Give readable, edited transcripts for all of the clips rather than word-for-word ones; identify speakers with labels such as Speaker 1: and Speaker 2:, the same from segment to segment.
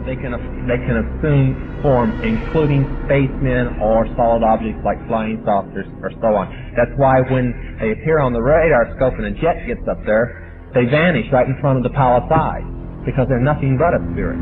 Speaker 1: they can assume form, including spacemen or solid objects like flying saucers or so on. That's why when they appear on the radar scope and a jet gets up there, they vanish right in front of the palisade, because they're nothing but a spirit.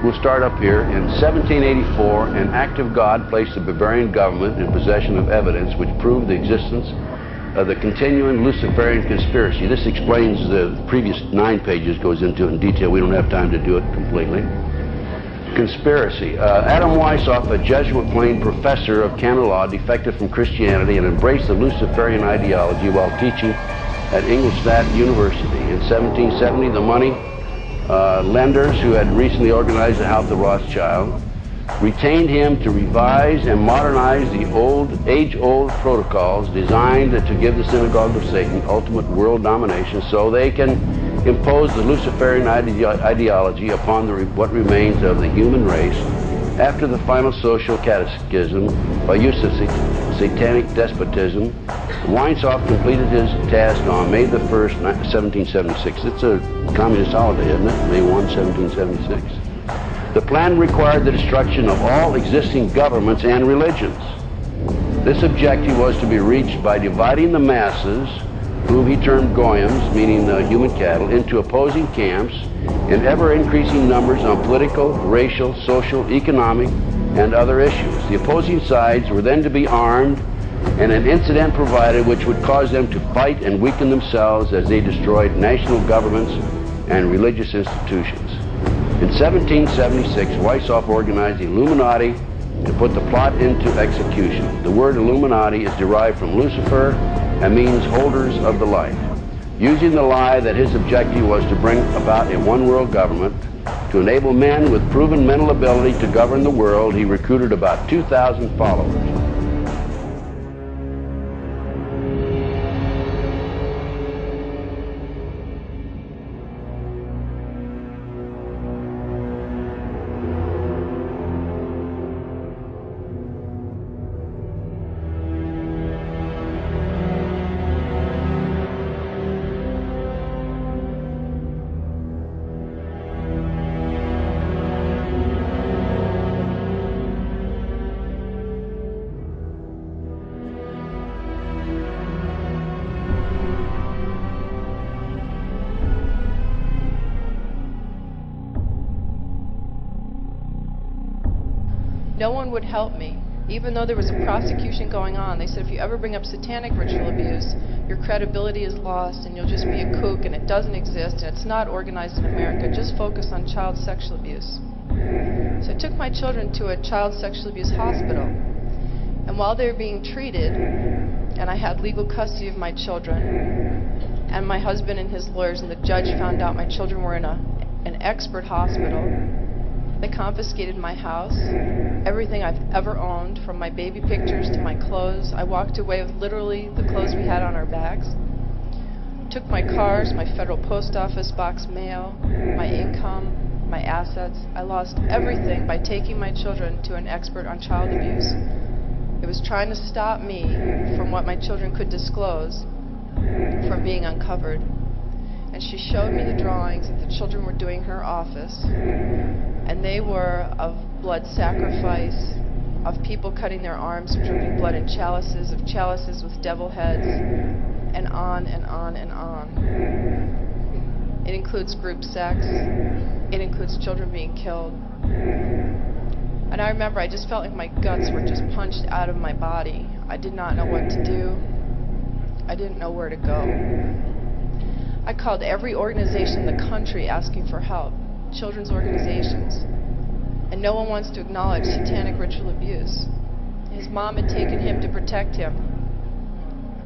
Speaker 2: We'll start up here. In 1784, an act of God placed the Bavarian government in possession of evidence which proved the existence of the continuing Luciferian conspiracy. This explains the previous 9 pages, goes into it in detail. We don't have time to do it completely. Conspiracy. Adam Weishaupt, a Jesuit-trained professor of canon law, defected from Christianity and embraced the Luciferian ideology while teaching at Ingolstadt University. In 1770, the money lenders who had recently organized the House of Rothschild retained him to revise and modernize the age-old protocols designed to give the synagogue of Satan ultimate world domination, so they can impose the Luciferian ideology upon what remains of the human race after the final social cataclysm by use of satanic despotism. Weishaupt completed his task on May the 1st, 1776. It's a communist holiday, isn't it? May 1, 1776. The plan required the destruction of all existing governments and religions. This objective was to be reached by dividing the masses, whom he termed goyim, meaning human cattle, into opposing camps in ever-increasing numbers on political, racial, social, economic, and other issues. The opposing sides were then to be armed, and an incident provided which would cause them to fight and weaken themselves as they destroyed national governments and religious institutions. In 1776, Weishaupt organized the Illuminati and put the plot into execution. The word Illuminati is derived from Lucifer and means holders of the light. Using the lie that his objective was to bring about a one-world government, to enable men with proven mental ability to govern the world, he recruited about 2,000 followers.
Speaker 3: No one would help me. Even though there was a prosecution going on, they said if you ever bring up satanic ritual abuse, your credibility is lost and you'll just be a kook and it doesn't exist and it's not organized in America. Just focus on child sexual abuse. So I took my children to a child sexual abuse hospital. And while they were being treated, and I had legal custody of my children, and my husband and his lawyers and the judge found out my children were in an expert hospital, they confiscated my house, everything I've ever owned, from my baby pictures to my clothes. I walked away with literally the clothes we had on our backs. took my cars, my federal post office box mail, my income, my assets. I lost everything by taking my children to an expert on child abuse. It was trying to stop me from what my children could disclose from being uncovered. And she showed me the drawings that the children were doing in her office, and they were of blood sacrifice, of people cutting their arms, dripping blood in chalices, of chalices with devil heads, and on and on and on. It includes group sex. It includes children being killed. And I remember I just felt like my guts were just punched out of my body. I did not know what to do. I didn't know where to go. I called every organization in the country asking for help, children's organizations. And no one wants to acknowledge satanic ritual abuse. His mom had taken him to protect him.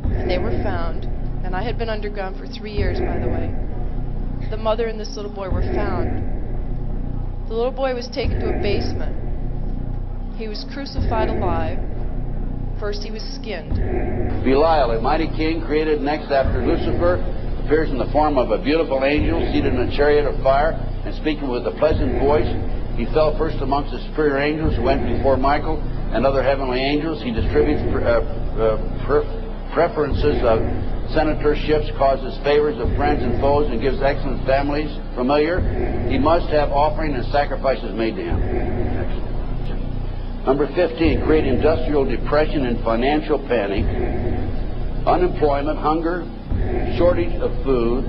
Speaker 3: And they were found. And I had been underground for 3 years, by the way. The mother and this little boy were found. The little boy was taken to a basement. He was crucified alive. First he was skinned.
Speaker 2: Belial, a mighty king created next after Lucifer, appears in the form of a beautiful angel seated in a chariot of fire and speaking with a pleasant voice. He fell first amongst the superior angels who went before Michael and other heavenly angels. He distributes preferences of senatorships, causes favors of friends and foes, and gives excellent families. Familiar. He must have offering and sacrifices made to him. Excellent. Number 15, create industrial depression and financial panic, unemployment, hunger, shortage of food.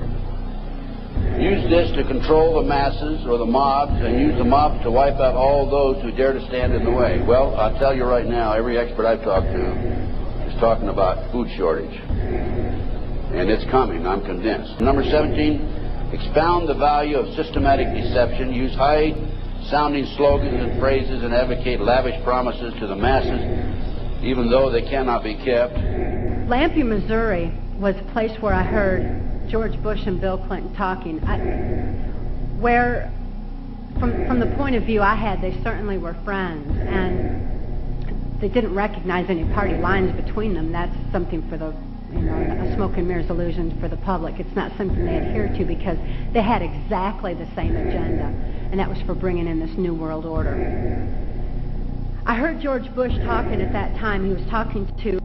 Speaker 2: Use this to control the masses or the mobs, and use the mob to wipe out all those who dare to stand in the way. Well, I'll tell you right now, every expert I've talked to is talking about food shortage. And it's coming, I'm convinced. Number 17, expound the value of systematic deception. Use high-sounding slogans and phrases and advocate lavish promises to the masses, even though they cannot be kept.
Speaker 4: Lampe, Missouri was a place where I heard George Bush and Bill Clinton talking. Where, from the point of view I had, they certainly were friends, and they didn't recognize any party lines between them. That's something for the, a smoke and mirrors illusion for the public. It's not something they adhered to because they had exactly the same agenda, and that was for bringing in this new world order. I heard George Bush talking at that time. He was talking to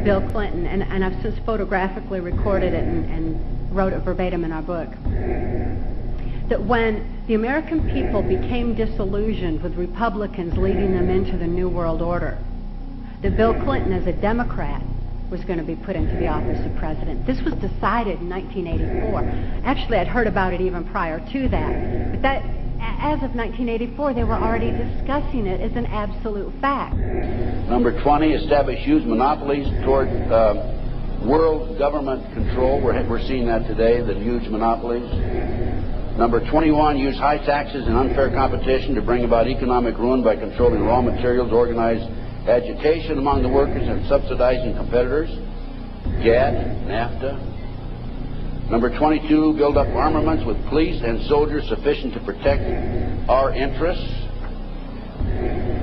Speaker 4: Bill Clinton, and I've since photographically recorded it and wrote it verbatim in our book, that when the American people became disillusioned with Republicans leading them into the New World Order, that Bill Clinton, as a Democrat, was going to be put into the office of president. This was decided in 1984. Actually, I'd heard about it even prior to that. But that, as of 1984, they were already discussing it as an absolute fact.
Speaker 2: Number 20, establish huge monopolies toward world government control. We're seeing that today, the huge monopolies. Number 21, use high taxes and unfair competition to bring about economic ruin by controlling raw materials, organize agitation among the workers, and subsidizing competitors. GATT, NAFTA. Number 22, build up armaments with police and soldiers sufficient to protect our interests.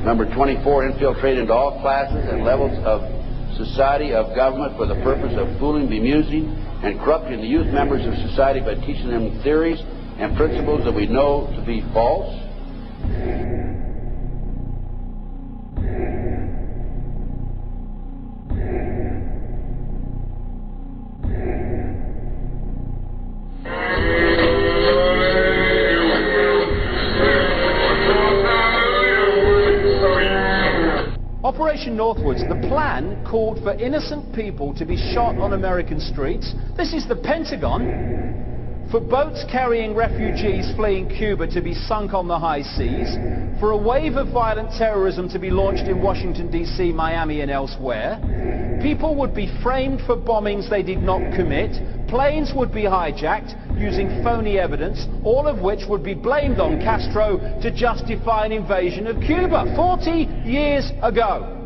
Speaker 2: Number 24, infiltrate into all classes and levels of society, of government, for the purpose of fooling, bemusing, and corrupting the youth members of society by teaching them theories and principles that we know to be false.
Speaker 5: Operation Northwoods, the plan called for innocent people to be shot on American streets. This is the Pentagon. For boats carrying refugees fleeing Cuba to be sunk on the high seas. For a wave of violent terrorism to be launched in Washington, D.C., Miami, and elsewhere. People would be framed for bombings they did not commit. Planes would be hijacked using phony evidence, all of which would be blamed on Castro to justify an invasion of Cuba 40 years ago.